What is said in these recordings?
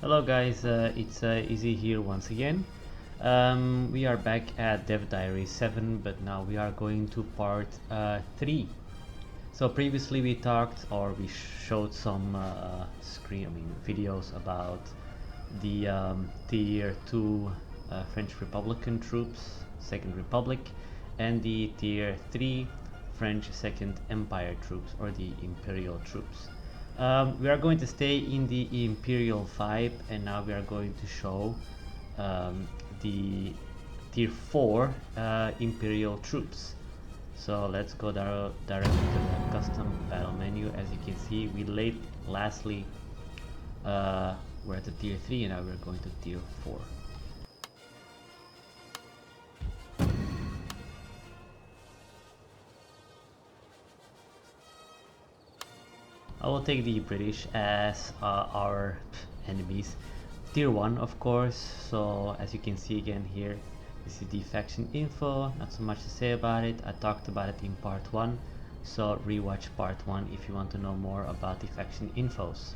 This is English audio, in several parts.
Hello guys, it's Izzy here once again. We are back at Dev Diary 7, but now we are going to part 3. So previously we talked, or we showed some videos about the Tier 2 French Republican troops, Second Republic, and the Tier 3 French Second Empire troops, or the Imperial troops. We are going to stay in the Imperial vibe, and now we are going to show the Tier 4 Imperial troops. So let's go directly to the custom battle menu. As you can see, lastly we're at the Tier 3, and now we're going to Tier 4. I will take the British as our enemies. Tier 1, of course. So as you can see again here, this is the faction info. Not so much to say about it. I talked about it in part 1. So rewatch part 1 if you want to know more about the faction infos.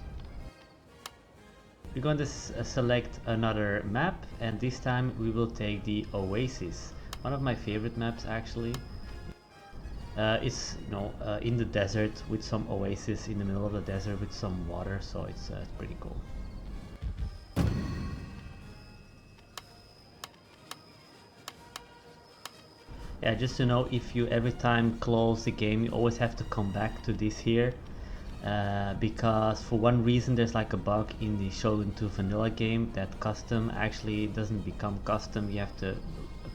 We're going to select another map, and this time we will take the Oasis. One of my favorite maps actually. It's in the desert with some oasis in the middle of the desert with some water, so it's pretty cool. Yeah, just to know, if you every time close the game, you always have to come back to this here, because for one reason there's like a bug in the Shogun 2 vanilla game that custom actually doesn't become custom. You have to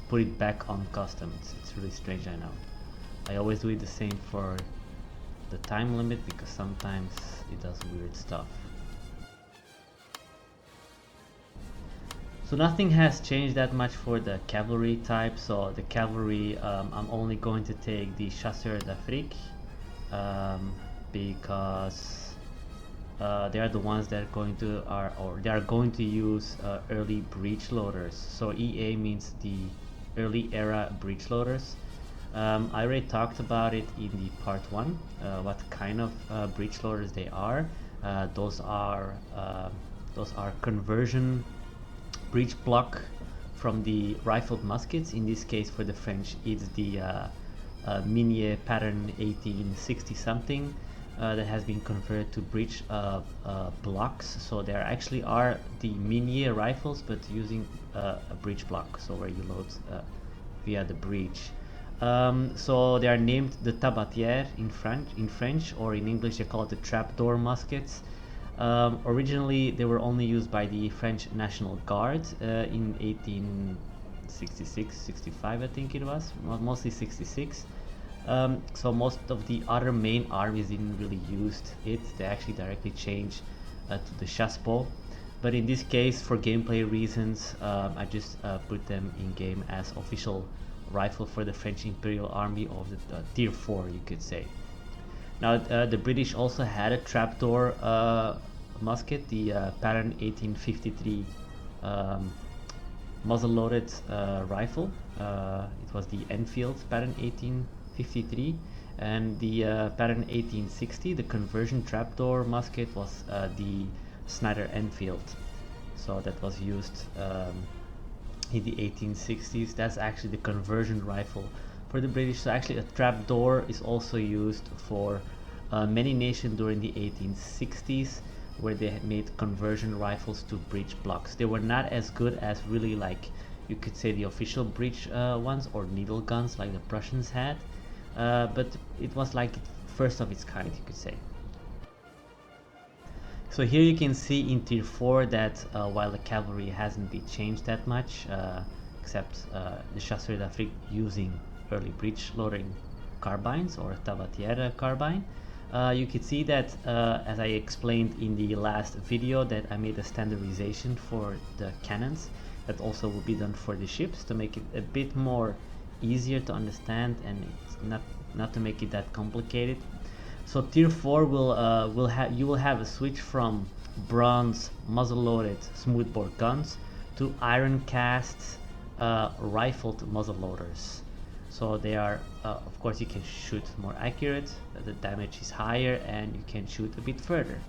put it back on custom. It's really strange, I know. I always do it the same for the time limit because sometimes it does weird stuff. So nothing has changed that much for the cavalry type. So the cavalry, I'm only going to take the Chasseurs d'Afrique because they are the ones that are going to use early breech loaders. So EA means the early era breech loaders. I already talked about it in the part 1, what kind of breech loaders they are. Those are conversion breech block from the rifled muskets. In this case, for the French, it's the Minier pattern 1860 something that has been converted to breech blocks. So there actually are the Minier rifles, but using a breech block, so where you load via the breech. So they are named the tabatière in French, or in English they call it the trapdoor muskets. Originally they were only used by the French National Guard in 1866, 65 I think it was, mostly 66. So most of the other main armies didn't really use it. They actually directly changed to the chassepot. But in this case, for gameplay reasons, I just put them in game as official rifle for the French Imperial Army of the Tier 4, you could say. Now the British also had a trapdoor musket, the pattern 1853 muzzle-loaded rifle. It was the Enfield pattern 1853, and the pattern 1860, the conversion trapdoor musket, was the Snyder Enfield. So that was used in the 1860s. That's actually the conversion rifle for the British. So actually a trapdoor is also used for many nations during the 1860s, where they had made conversion rifles to breech blocks. They were not as good as really, like, you could say, the official breech ones or needle guns like the Prussians had, but it was like first of its kind, you could say. So here you can see in Tier 4 that while the cavalry hasn't been changed that much, except the Chasseurs d'Afrique using early breech-loading carbines or tabatière carbine, you can see that, as I explained in the last video, that I made a standardization for the cannons that also will be done for the ships to make it a bit more easier to understand, and it's not to make it that complicated. So Tier 4 you will have a switch from bronze muzzle-loaded smoothbore guns to iron cast rifled muzzle-loaders. So they are, of course, you can shoot more accurate, the damage is higher, and you can shoot a bit further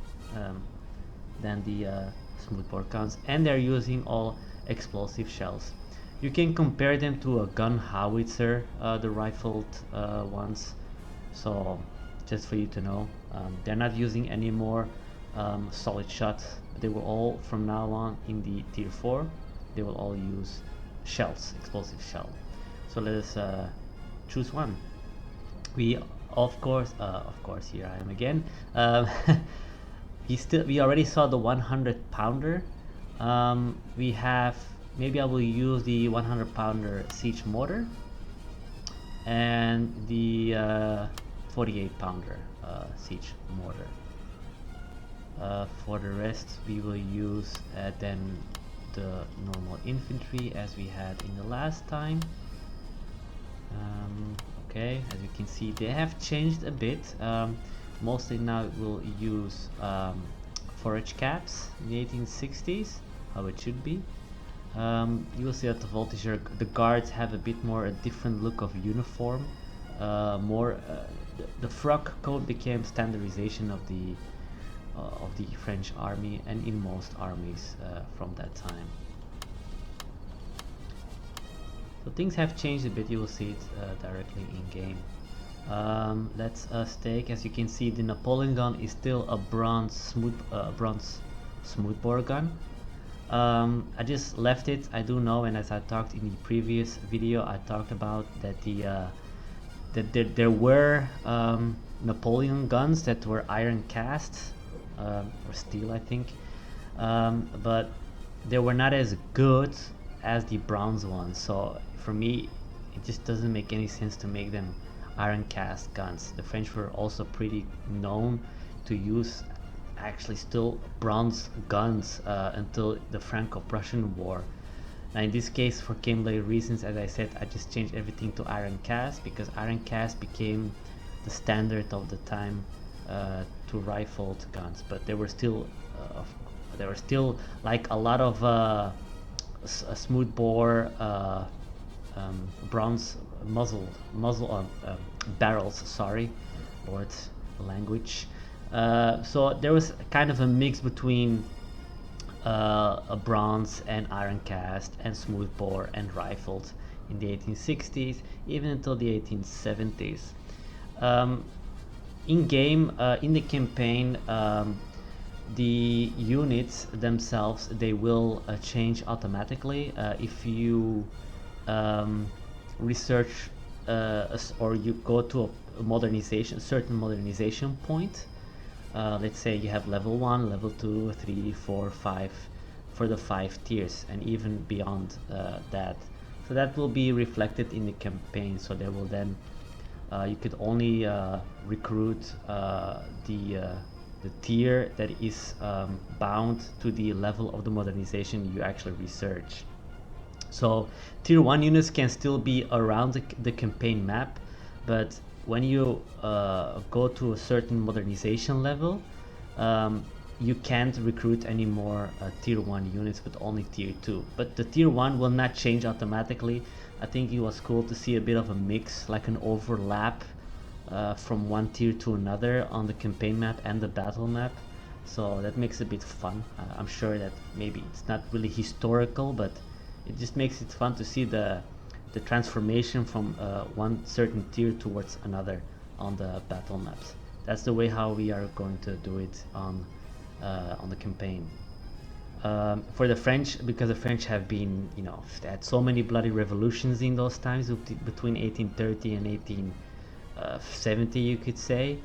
than the smoothbore guns, and they're using all explosive shells. You can compare them to a gun howitzer, the rifled ones. So just for you to know, they're not using any more solid shot. They will all, from now on, in the tier 4, they will all use shells, explosive shell. So let us choose one. We of course, here I am again. We already saw the 100 pounder. We have, maybe I will use the 100 pounder siege mortar and the 48 pounder siege mortar. For the rest, we will use then the normal infantry as we had in the last time. Okay, as you can see, they have changed a bit. Mostly now we'll use forage caps in the 1860s, how it should be. You will see that the guards have a bit more a different look of uniform. The frock code became standardization of the French army and in most armies from that time. So things have changed a bit. You will see it directly in game. Let's take, as you can see, the Napoleon gun is still a bronze smoothbore gun. I just left it. I do know, and as I talked in the previous video, I talked about that there were Napoleon guns that were iron cast or steel, I think, but they were not as good as the bronze ones. So for me, it just doesn't make any sense to make them iron cast guns. The French were also pretty known to use actually still bronze guns until the Franco-Prussian War. Now in this case, for gameplay reasons, as I said, I just changed everything to iron cast because iron cast became the standard of the time to rifled guns. But there were still like a lot of smoothbore bronze barrels. Sorry, Lord, language. So there was kind of a mix between a bronze and iron cast and smoothbore and rifled in the 1860s, even until the 1870s. In game, in the campaign, the units themselves, they will change automatically if you research or you go to a certain modernization point. Let's say you have level 1, level 2, 3, 4, 5 for the 5 tiers and even beyond that. So that will be reflected in the campaign. So there will then you could only recruit the tier that is bound to the level of the modernization you actually research. So tier 1 units can still be around the campaign map, but when you go to a certain modernization level, you can't recruit any more tier 1 units, but only tier 2. But the tier 1 will not change automatically. I think it was cool to see a bit of a mix, like an overlap from one tier to another on the campaign map and the battle map. So that makes it a bit fun. I'm sure that maybe it's not really historical, but it just makes it fun to see the transformation from one certain tier towards another on the battle maps. That's the way how we are going to do it on the campaign. For the French, because the French have been, they had so many bloody revolutions in those times between 1830 and 1870, you could say,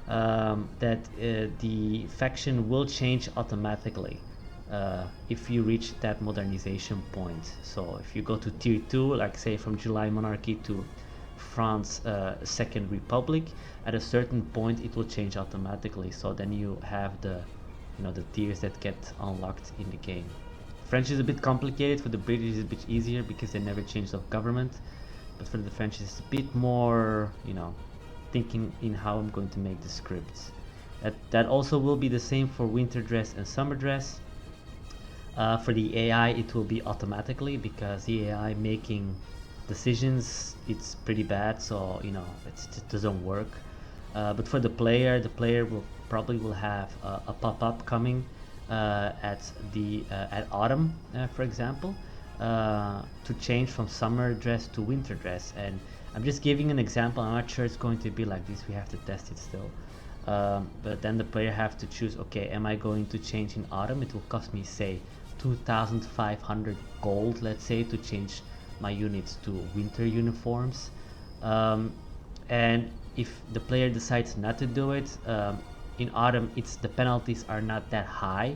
that the faction will change automatically if you reach that modernization point. So if you go to tier 2, like say from July Monarchy to France Second Republic, at a certain point it will change automatically. So then you have the tiers that get unlocked in the game. French is a bit complicated. For the British it's a bit easier because they never changed of government, but for the French it's a bit more, thinking in how I'm going to make the scripts. That also will be the same for winter dress and summer dress. For the AI it will be automatically, because the AI making decisions, it's pretty bad, so it just doesn't work. But for the player will probably have a pop-up coming at autumn, for example, to change from summer dress to winter dress. And I'm just giving an example. I'm not sure it's going to be like this. We have to test it still. But then the player have to choose, okay, am I going to change in autumn? It will cost me, say, 2,500 gold, let's say, to change my units to winter uniforms. And if the player decides not to do it, in autumn, the penalties are not that high.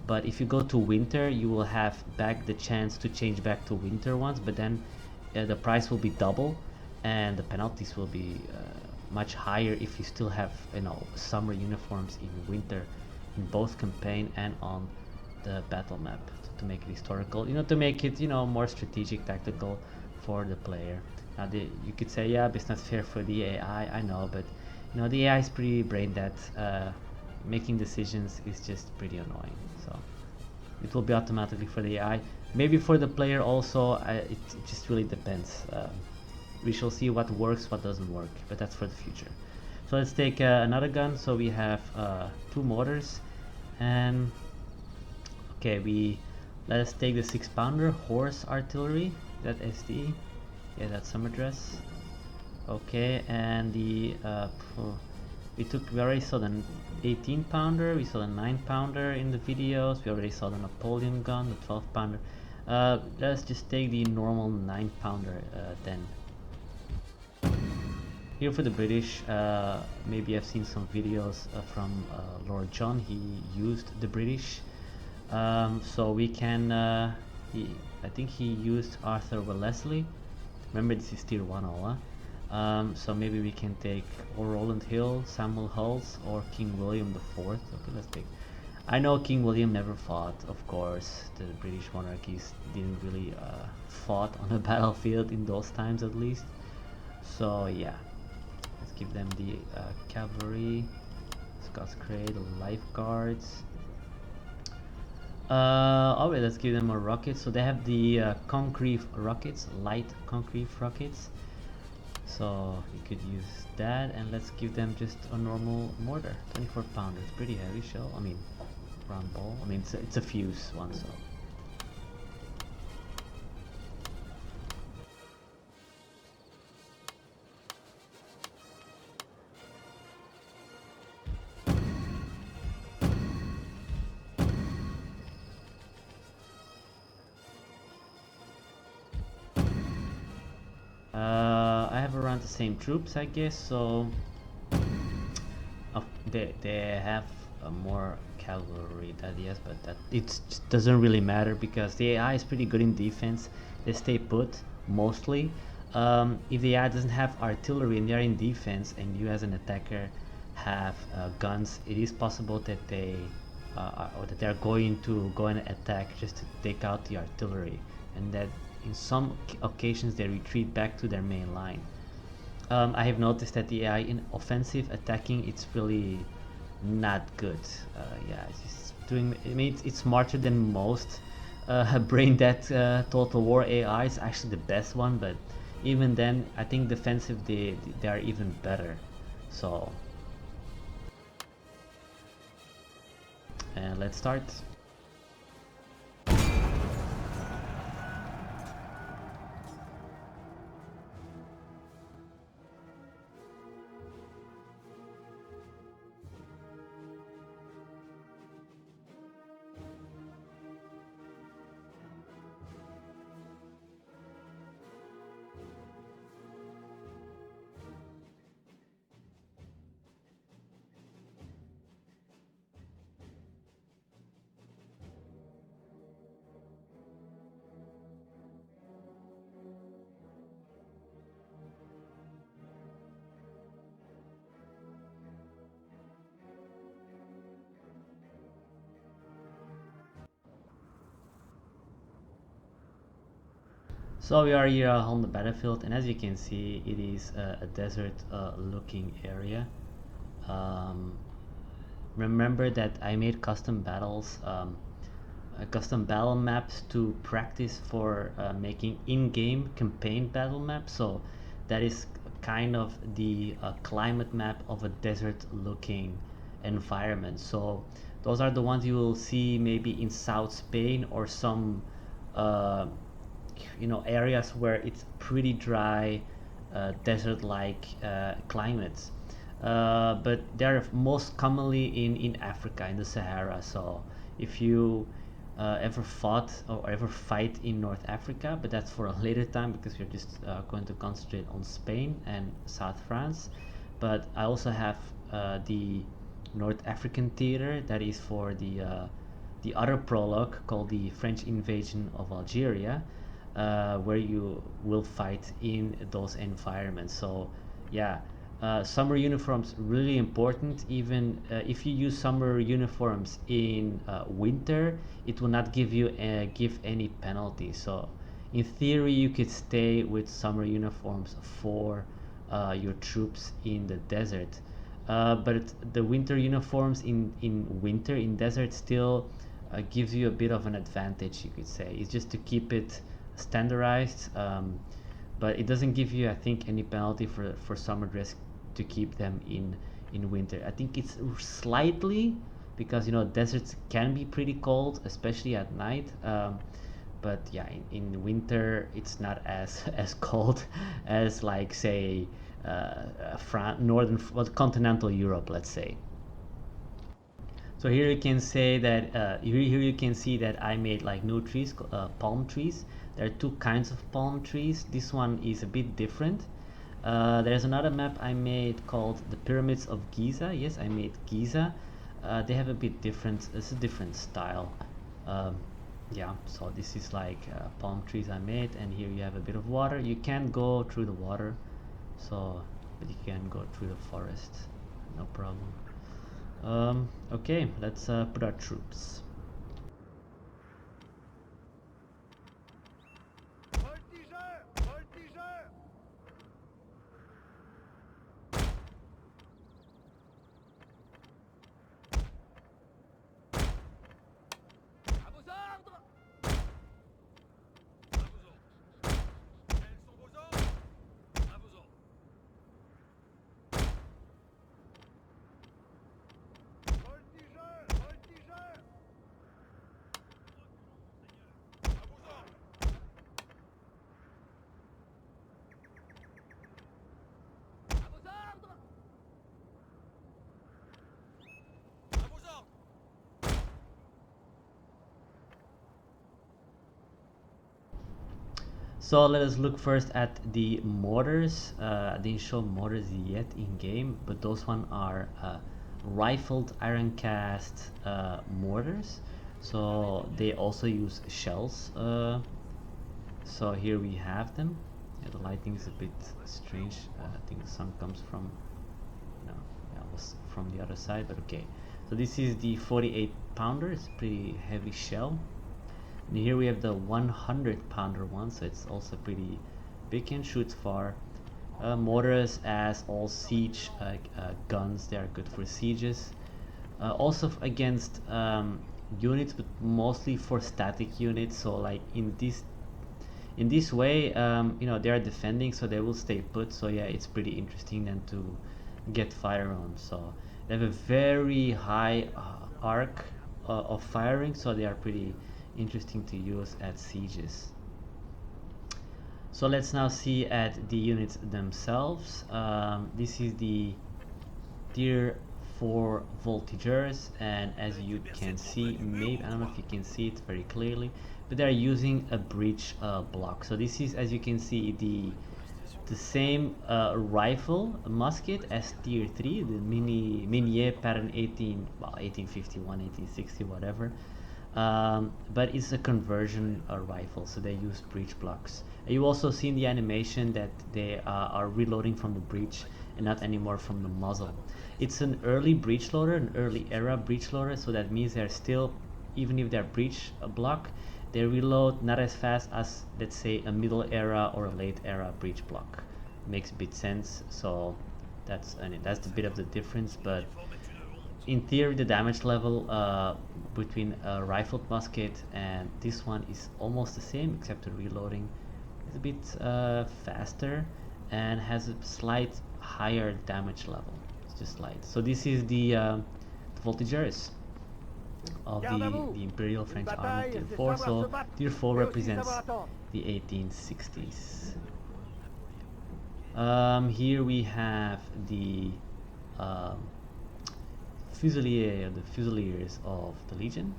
But if you go to winter, you will have back the chance to change back to winter ones, but then the price will be double, and the penalties will be much higher if you still have, summer uniforms in winter, in both campaign and on the battle map, to make it historical, to make it, more strategic, tactical for the player. Now, you could say, yeah, but it's not fair for the AI. I know, but the AI is pretty brain dead. Making decisions is just pretty annoying. So it will be automatically for the AI. Maybe for the player also. It just really depends. We shall see what works, what doesn't work, but that's for the future. So let's take another gun. So we have 2 mortars, and okay, let us take the 6-pounder horse artillery. That SD, yeah, that's summer dress. Okay, and we already saw the 18-pounder, we saw the 9-pounder in the videos, we already saw the Napoleon gun, the 12-pounder. Let's just take the normal 9-pounder then. Here for the British, maybe I've seen some videos from Lord John. He used the British, so we can. I think he used Arthur Wellesley. Remember, this is tier 1 all. So maybe we can take or Roland Hill, Samuel Hulls, or King William IV. Okay, let's take. I know King William never fought, of course. The British monarchies didn't really fought on a battlefield in those times, at least. So yeah, let's give them the cavalry, Scots Cray, the lifeguards. Oh wait, let's give them a rocket. So they have the concrete rockets, light concrete rockets. So you could use that, and let's give them just a normal mortar, 24-pounder. It's pretty heavy shell. I mean, round ball. I mean, it's a fuse one, so. I have around the same troops, I guess. So they have more cavalry, that yes, but that it doesn't really matter because the AI is pretty good in defense. They stay put mostly. If the AI doesn't have artillery and they are in defense, and you as an attacker have guns, it is possible that or that they're going to go and attack just to take out the artillery, and that in some occasions they retreat back to their main line. I have noticed that the AI in offensive attacking, it's really not good. Yeah, it's just doing. I mean, it's smarter than most brain dead Total War AI. It's actually the best one, but even then, I think defensive they are even better. So, and let's start. So we are here on the battlefield, and as you can see, it is a desert looking area. Remember that I made custom battle maps to practice for making in-game campaign battle maps. So that is kind of the climate map of a desert looking environment. So Those are the ones you will see maybe in South Spain or some uh, areas where it's pretty dry, desert-like climates. But they're most commonly in Africa, in the Sahara. So if you ever fought or ever fight in North Africa, but that's for a later time because we're just going to concentrate on Spain and South France. But I also have the North African theater that is for the other prologue called the French invasion of Algeria, where you will fight in those environments. So yeah, summer uniforms really important. Even if you use summer uniforms in winter, it will not give any penalty. So in theory you could stay with summer uniforms for your troops in the desert, but the winter uniforms in winter in desert still gives you a bit of an advantage, you could say. It's just to keep it standardized, but it doesn't give you, I think, any penalty for summer dress to keep them in winter. I think it's slightly, because deserts can be pretty cold, especially at night. But yeah, in winter it's not as as cold as, like, say, northern, well, continental Europe, let's say. So here you can say that here you can see that I made like new trees, palm trees. There are two kinds of palm trees. This one is a bit different. There's another map I made called the Pyramids of Giza. Yes, I made Giza. They have a bit different. It's a different style. Yeah, so this is like palm trees I made, and here you have a bit of water. You can't go through the water, so, but you can go through the forest, no problem. Okay, let's put our troops. So let us look first at the mortars. I didn't show mortars yet in game, but those one are rifled iron cast mortars. So they also use shells. So here we have them. Yeah, the lighting is a bit strange. I think the sun comes from, no, yeah, it was from the other side, but okay. So this is the 48 pounder. It's a pretty heavy shell. And here we have the 100 pounder one, so it's also pretty big and shoots far. Mortars, as all siege guns, they are good for sieges. Also against units, but mostly for static units. So like in this way, they are defending, so they will stay put. So yeah, it's pretty interesting then to get fire on. So they have a very high arc of firing, so they are pretty interesting to use at sieges. So let's now see at the units themselves. This is the tier 4 voltigeurs, and as you can see, maybe, I don't know if you can see it very clearly, but they're using a breech block. So this is, as you can see, the same rifle musket as tier 3, the Minier pattern 1851, 1860, whatever. But it's a conversion rifle, so they use breech blocks. And you also see in the animation that they are reloading from the breech and not anymore from the muzzle. It's an early breech loader, an early era breech loader, so that means they're still, even if they're breech block, they reload not as fast as, let's say, a middle era or a late era breech block. Makes a bit sense. So that's the bit of the difference, but in theory the damage level between a rifled musket and this one is almost the same, except the reloading is a bit faster and has a slight higher damage level. It's just slight. So this is the voltigeurs. of the Imperial French Army Tier 4. So Tier 4 represents the 1860s. Here we have the Fusiliers of the Legion.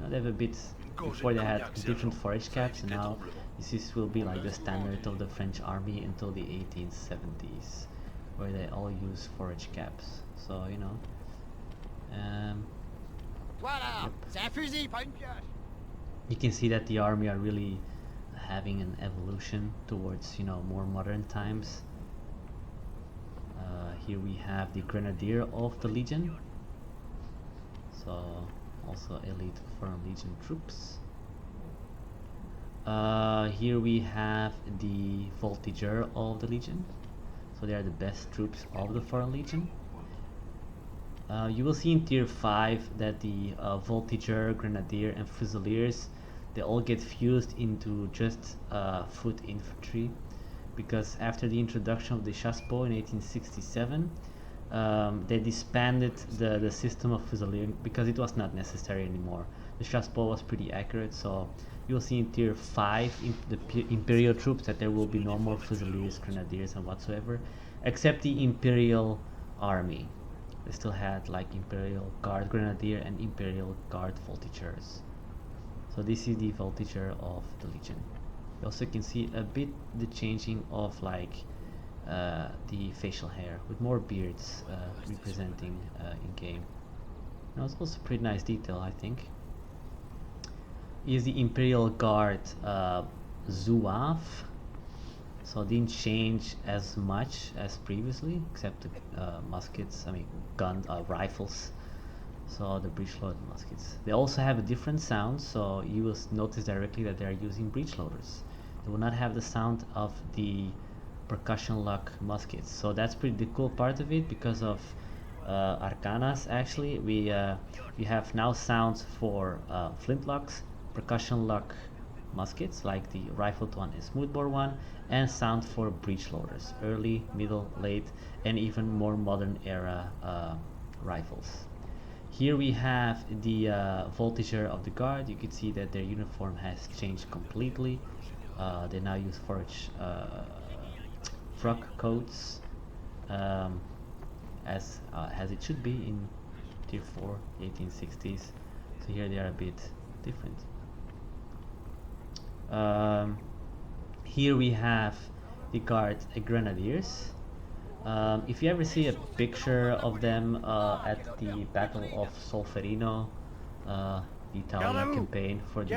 They have a bit, before they had different forage caps, and now this will be like the standard of the French army until the 1870s, where they all use forage caps. So, you know. Yep. You can see that the army are really having an evolution towards, you know, more modern times. Here we have the Grenadier of the Legion. So also elite Foreign Legion troops. Here we have the Voltigeur of the Legion. So they are the best troops of the Foreign Legion. You will see in Tier 5 that the Voltigeur, Grenadier and Fusiliers, they all get fused into just foot infantry, because after the introduction of the chassepot in 1867, they disbanded the system of Fusilier because it was not necessary anymore. The chassepot was pretty accurate, so you'll see in Tier 5 in the Imperial troops that there will be no more Fusiliers, Grenadiers and whatsoever, except the Imperial army. They still had like Imperial Guard Grenadier and Imperial Guard Voltigeurs. So this is the Voltigeur of the Legion. You also can see a bit the changing of like the facial hair with more beards representing in game. Now it's also a pretty nice detail, I think. Is the Imperial Guard Zouave. So it didn't change as much as previously, except the muskets, guns, rifles. So the breech-loaded muskets. They also have a different sound, so you will notice directly that they are using breech-loaders. They will not have the sound of the percussion lock muskets. So that's pretty the cool part of it, because of Arcanas. Actually, we have now sounds for flintlocks, percussion lock muskets like the rifled one and smoothbore one, and sound for breech loaders, early, middle, late, and even more modern era rifles. Here we have the Voltigeur of the Guard. You can see that their uniform has changed completely. They now use forage frock coats, as it should be in Tier 4 1860s. So here they are a bit different. Here we have the Guard Grenadiers. If you ever see a picture of them at the Battle of Solferino, the Italian campaign for the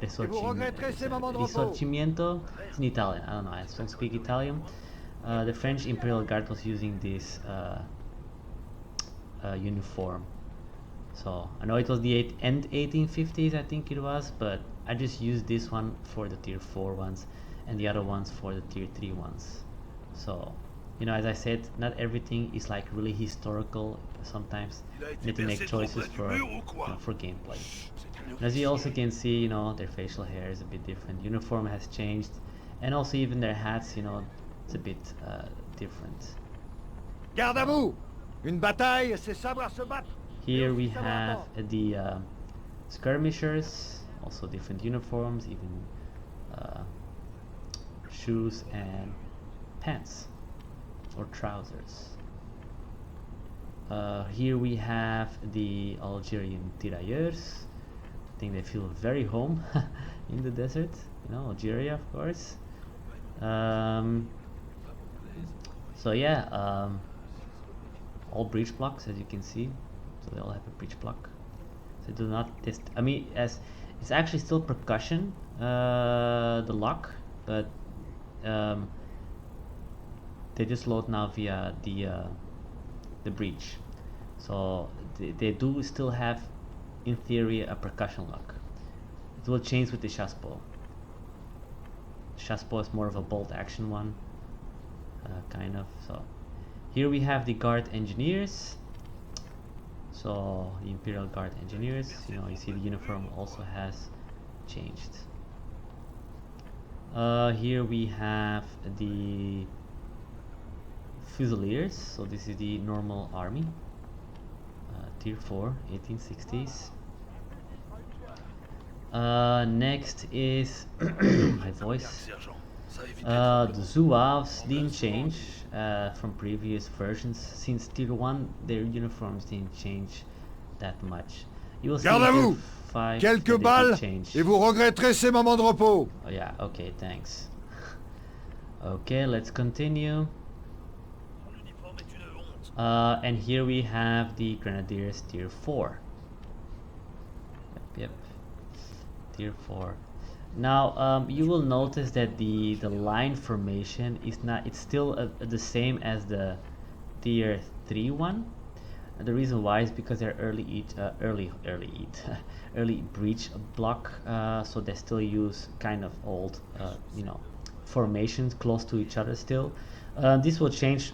Risorgimento, it's in Italian, I don't know, I don't speak Italian. The French Imperial Guard was using this uniform. So I know it was the end 1850s, I think it was, but I just used this one for the Tier 4 ones and the other ones for the Tier 3 ones. So, you know, as I said, not everything is like really historical. Sometimes you need to make choices for gameplay. And as you also can see, you know, their facial hair is a bit different. Uniform has changed, and also even their hats, you know, it's a bit different. Garde à vous! Une bataille, c'est sabre à se battre. Here we have the skirmishers, also different uniforms, even shoes and pants or trousers. Here we have the Algerian tirailleurs. I think they feel very home in the desert, you know, Algeria, of course. So yeah, all breech blocks, as you can see. So they all have a breech block. So do not test. I mean, as it's actually still percussion, the lock, but they just load now via the breech. So they do still have, in theory, a percussion lock. It will change with the chassepot. Chassepot is more of a bolt action one, kind of. So here we have the Guard Engineers. So the Imperial Guard Engineers, you know, you see the uniform also has changed. Here we have the Fusiliers. So this is the normal army. Tier 4, 1860s. Next is my voice. The Zouaves didn't change from previous versions. Since Tier 1, their uniforms didn't change that much. You will see in Tier 5 Quelques that they did balles, change. et vous regretterez ces moments de repos. Oh yeah, okay, thanks. Okay, let's continue. And here we have the Grenadiers Tier 4. Yep. Tier 4. Now you will notice that the line formation is not, it's still the same as the Tier 3 one. And the reason why is because they're early breach block, so they still use kind of old you know, formations close to each other still. This will change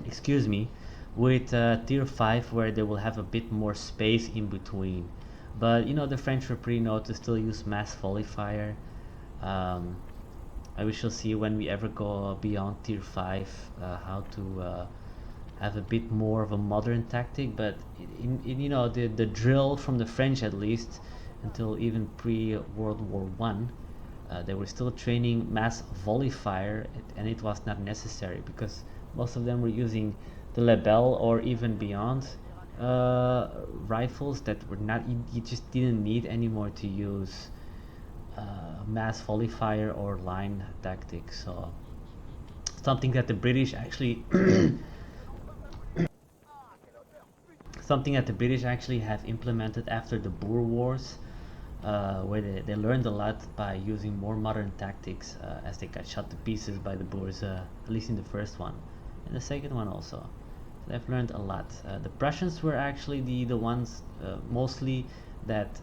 excuse me, with Tier 5, where they will have a bit more space in between. But you know, the French were pretty known to still use mass volley fire. We shall see when we ever go beyond Tier 5 how to have a bit more of a modern tactic. But in you know, the drill from the French, at least until even pre-World War One, they were still training mass volley fire, and it was not necessary because most of them were using the Lebel or even beyond rifles that were not, you just didn't need anymore to use mass volley fire or line tactics. So something that the British actually something that the British actually have implemented after the Boer Wars, where they learned a lot by using more modern tactics as they got shot to pieces by the Boers, at least in the first one, and the second one also. They've learned a lot. The Prussians were actually the ones mostly that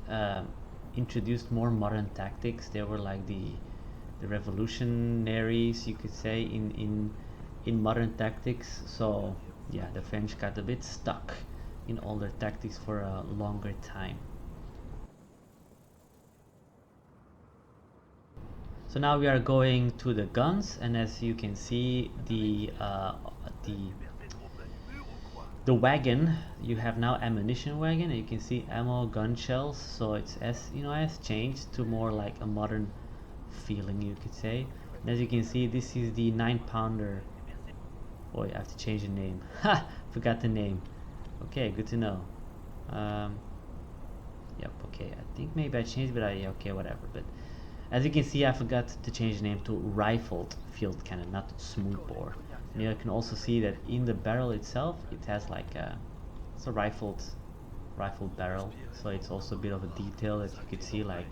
introduced more modern tactics. They were like the revolutionaries, you could say, in modern tactics. So yeah, the French got a bit stuck in older tactics for a longer time. So now we are going to the guns, and as you can see, the wagon, you have now ammunition wagon, and you can see ammo, gun shells. So it's, as you know, has changed to more like a modern feeling, you could say. And as you can see, this is the 9-pounder. Oh, I have to change the name. Ha! Forgot the name. Okay, good to know. Yep. Okay, I think maybe I changed, but okay, whatever. But as you can see, I forgot to change the name to rifled field cannon, not smoothbore. And you can also see that in the barrel itself, it has like it's a rifled barrel. So it's also a bit of a detail that you could see, like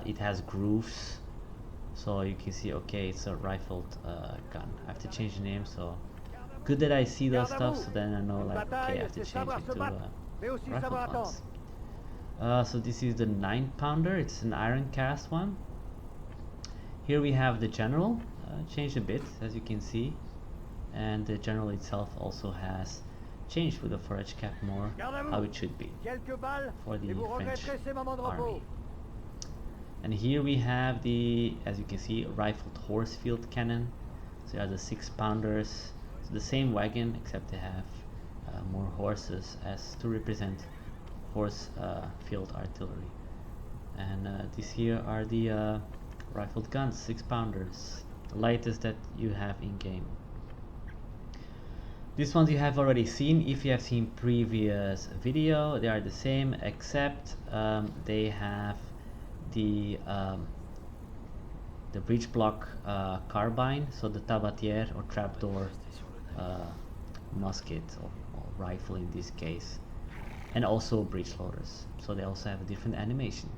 it has grooves. So you can see, okay, it's a rifled gun. I have to change the name, so good that I see those stuff, so then I know, like, okay, I have to change it to rifled ones. So this is the 9-pounder. It's an iron cast one. Here we have the general, changed a bit, as you can see, and the general itself also has changed with the forage cap more how it should be for the French army. And here we have the, as you can see, rifled horse field cannon. So you have the 6-pounders. So the same wagon, except they have more horses as to represent horse field artillery. And these here are the rifled guns, 6-pounders, the lightest that you have in game. These ones you have already seen. If you have seen previous video, they are the same, except they have the breech block carbine, so the tabatiere or trapdoor musket or rifle in this case, and also breech loaders, so they also have a different animation.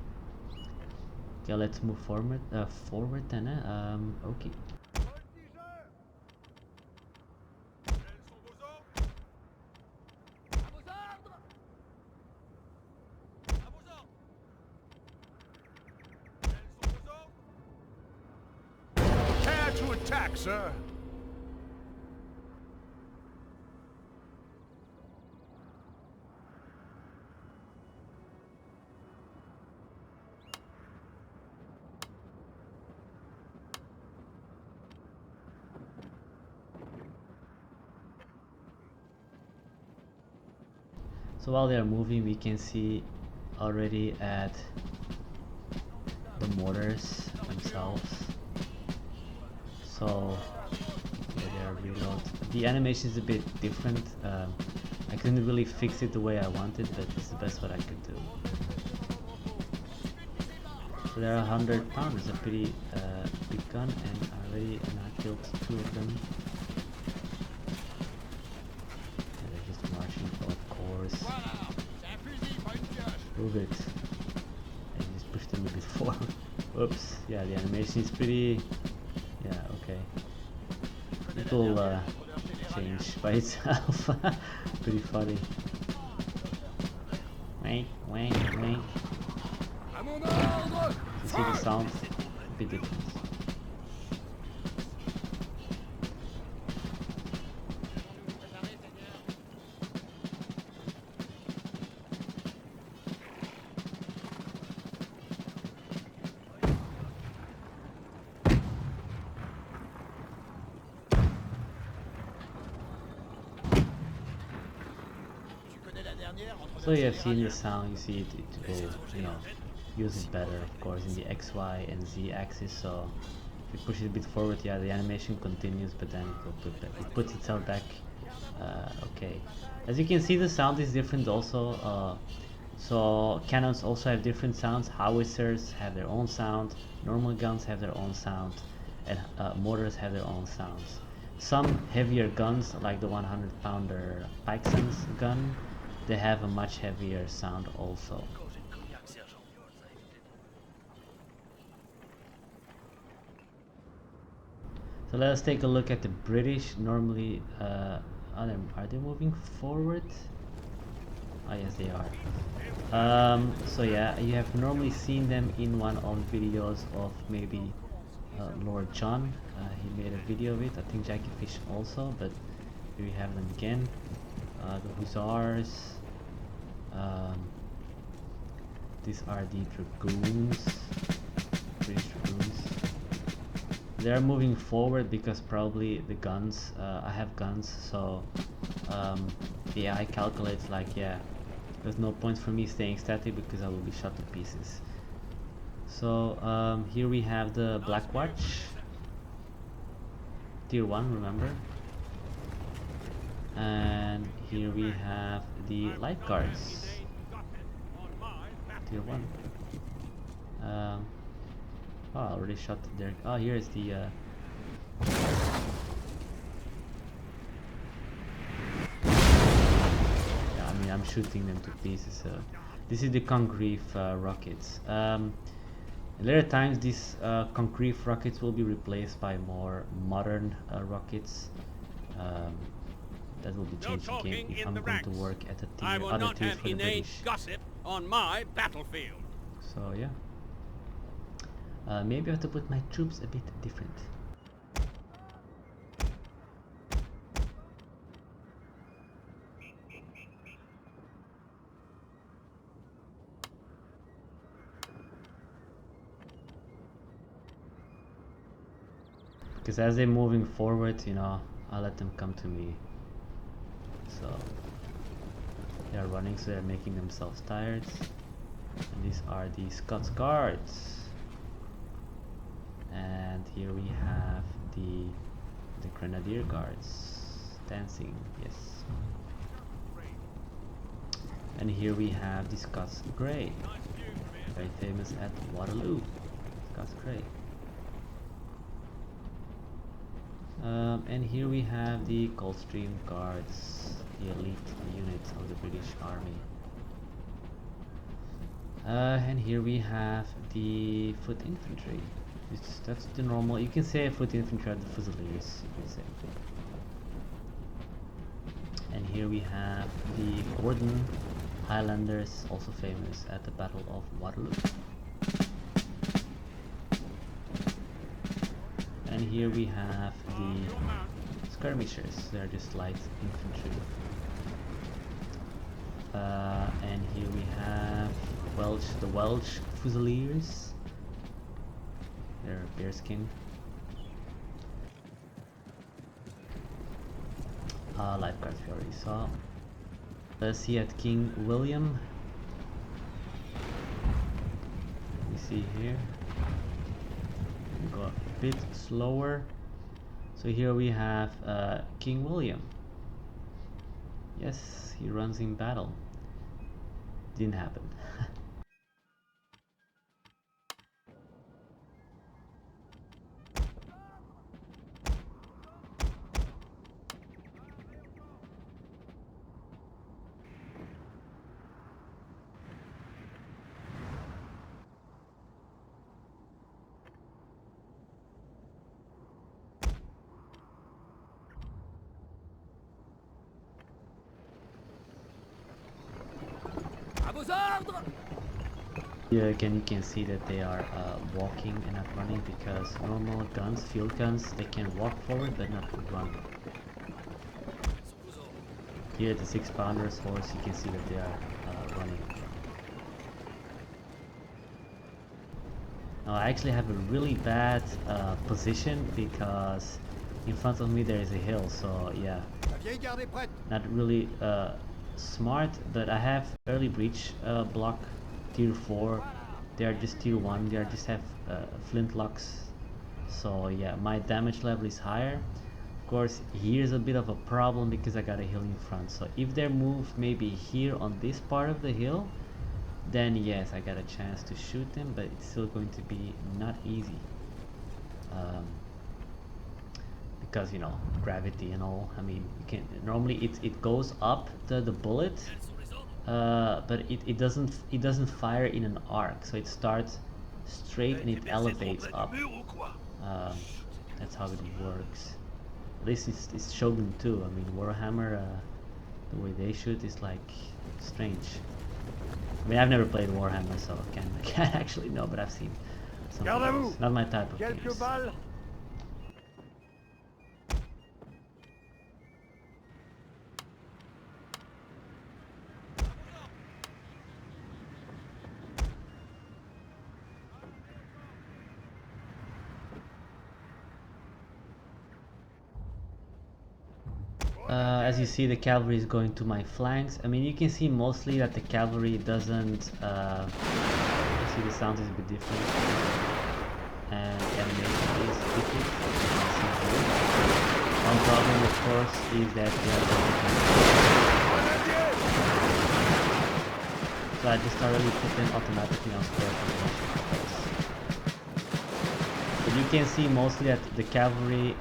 Okay, let's move forward then. Okay. Prepare to attack, sir. So while they are moving, we can see already at the mortars themselves. So yeah, they are reload. The animation is a bit different. I couldn't really fix it the way I wanted, but it's the best what I could do. So they're 100 pounds. It's a pretty big gun, and I killed 2 of them. And they're just marching, of course. Move it. And just push them a bit forward. Oops. Yeah, the animation is pretty. Yeah, okay. It will change by itself. Pretty funny. Wait. You see the sound? A bit different. So you have seen the sound, you see it will, you know, use it better, of course, in the X, Y, and Z axis. So if you push it a bit forward, yeah, the animation continues, but then it puts itself back. Okay, as you can see, the sound is different also. So cannons also have different sounds. Howitzers have their own sound. Normal guns have their own sound, and mortars have their own sounds. Some heavier guns, like the 100-pounder Pikesen's gun, they have a much heavier sound also. So let us take a look at the British. Normally, are they moving forward? Oh yes, they are. So yeah, you have normally seen them in one of videos of maybe Lord John. He made a video of it. I think Jackie Fish also, but here we have them again. The Hussars. These are the Dragoons, British Dragoons. They're moving forward because probably the guns, I have guns, so the AI calculates like, yeah, there's no point for me staying static because I will be shot to pieces. So here we have the Black Watch, tier 1, remember? And here we have the Light Guards, tier 1. Oh, I already shot there. Oh, here's the yeah, I mean, I'm shooting them to pieces. This is the Congreve rockets. Later times, these Congreve rockets will be replaced by more modern rockets. That will be changed again if I'm going to work at a tier, other tiers for the British. Gossip on my battlefield. So yeah, maybe I have to put my troops a bit different. Because as they're moving forward, you know, I'll let them come to me. So they are running, so they're making themselves tired. And these are the Scots Guards. And here we have the Grenadier Guards dancing, yes. And here we have the Scots Grey, very famous at Waterloo. Scots Grey. And here we have the Coldstream Guards, the elite unit of the British Army. And here we have the Foot Infantry. That's the normal, you can say Foot Infantry are the Fusiliers, you can say. And here we have the Gordon Highlanders, also famous at the Battle of Waterloo. And here we have the skirmishers, they're just light infantry. And here we have the Welsh Fusiliers, they're bearskin. Lifeguards we already saw. Let's see at King William. We see here. We go a bit slower. So here we have King William. Yes, he runs in battle. Didn't happen. Here again you can see that they are walking and not running, because normal guns, field guns, they can walk forward but not run. Here the 6-pounder's horse, you can see that they are running. Now I actually have a really bad position because in front of me there is a hill, so yeah, not really smart, but I have early breach block tier 4. They are just tier 1, they are just have flintlocks, so yeah, my damage level is higher. Of course here's a bit of a problem because I got a hill in front, so if they move maybe here on this part of the hill, then yes, I got a chance to shoot them, but it's still going to be not easy. Because you know, gravity and all. I mean, you can normally it goes up the bullet, but it doesn't fire in an arc, so it starts straight and it elevates up. That's how it works. At least it's Shogun too. I mean, Warhammer, the way they shoot is like strange. I mean, I've never played Warhammer, so I can't actually know, but I've seen some videos. Not my type of games. As you see, the cavalry is going to my flanks. I mean, you can see mostly that the cavalry doesn't. You see, the sound is a bit different, and the animation is different. One problem, of course, is that they are so I just already put them automatically on square position. But you can see mostly that the cavalry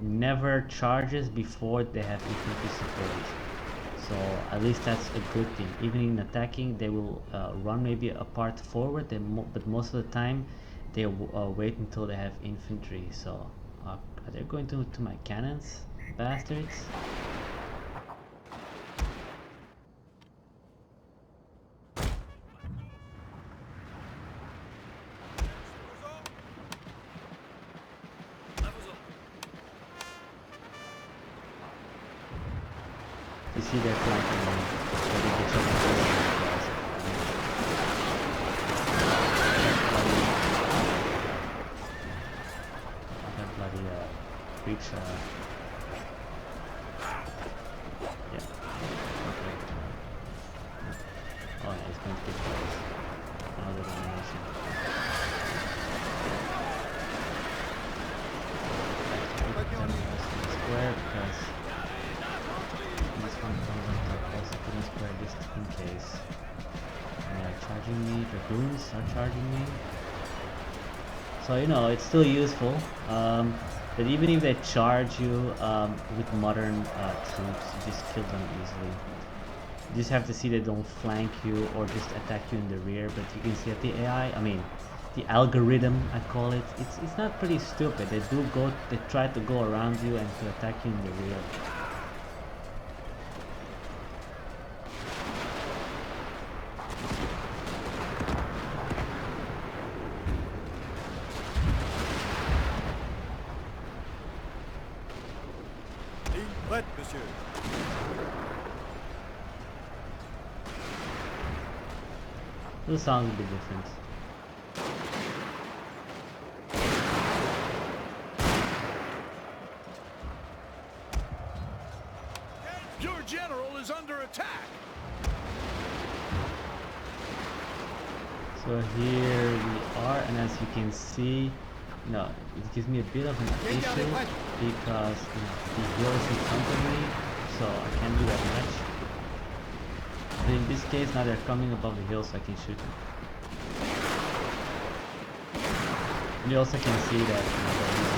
never charges before they have infantry support, so at least that's a good thing. Even in attacking, they will run maybe a part forward, but most of the time they wait until they have infantry. So are they going to my cannons, bastards? You see they're flanking me. That bloody breach. Yeah. Okay. Oh yeah, it's going to get close. Another domination. Square because this one comes up also couldn't square just in case. And they are charging me, dragoons are charging me. So you know, it's still useful. But even if they charge you with modern troops, you just kill them easily. You just have to see they don't flank you or just attack you in the rear. But you can see that the AI, I mean, the algorithm, I call it, it's not pretty stupid. They try to go around you and to attack you in the rear. Prête, monsieur. This sounds a bit different. Your general is under attack. So here we are, and as you can see, no, it gives me a bit of an issue because the hill is in front of me, so I can't do that much. But in this case, now they're coming above the hill, so I can shoot them. And you also can see that they're